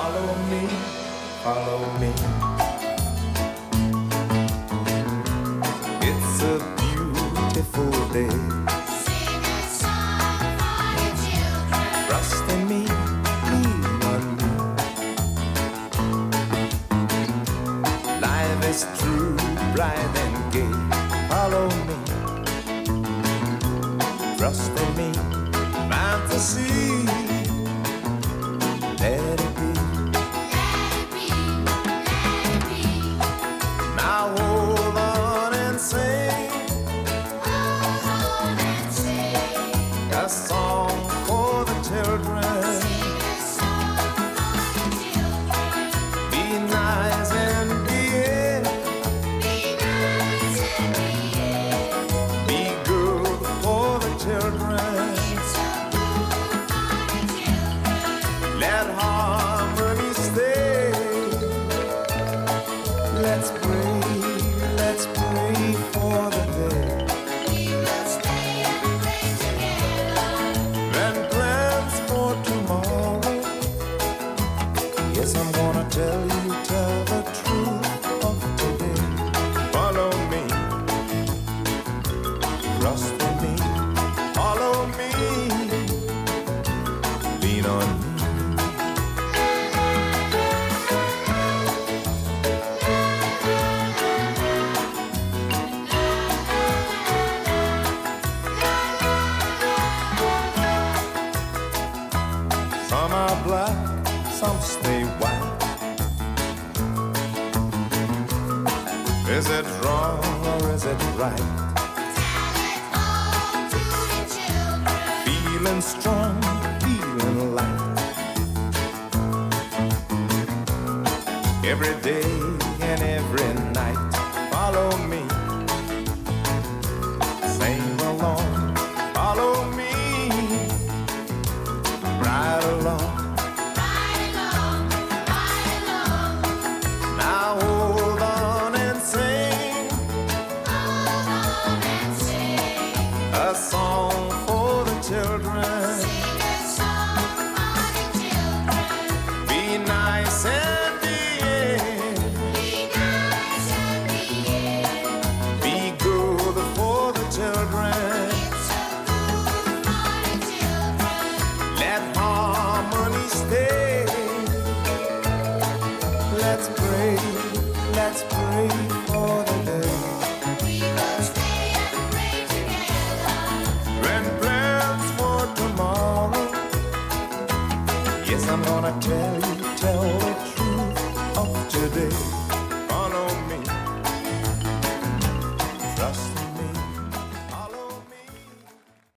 Follow me, follow me. It's a beautiful day. Sing a song for your children. Trust in me, lean on me. Life is true, bright and gay. Follow me. Trust in me, fantasy. Let it be. Let it be, let it be. Now hold on and sing Hold on and sing. a song for the children. Sing a song for your children. Be nice and behave. Be nice and behave. Be good for the children. It's so good for your children. Let harmony stay. Let's pray for the day We will stay and pray together. and plans for tomorrow. Yes, I'm gonna tell the truth of today. Follow me, trust in me. Follow me, lean on me. Some are black, some stay white. Is it wrong or is it right? Tell it all to your children. Feeling strong, feeling light. Every day and every night. Follow me, sing along. Follow me, ride along. Ride along, ride along. Now hold on and sing Hold on and sing. a song for the children. Sing a song for the children. Be nice and behave. Be nice and behave. Be good for the children. It's so good for the children. Let harmony stay. Let's pray for the day We will stay and pray together. when plans for tomorrow. Yes, I'm gonna tell the truth.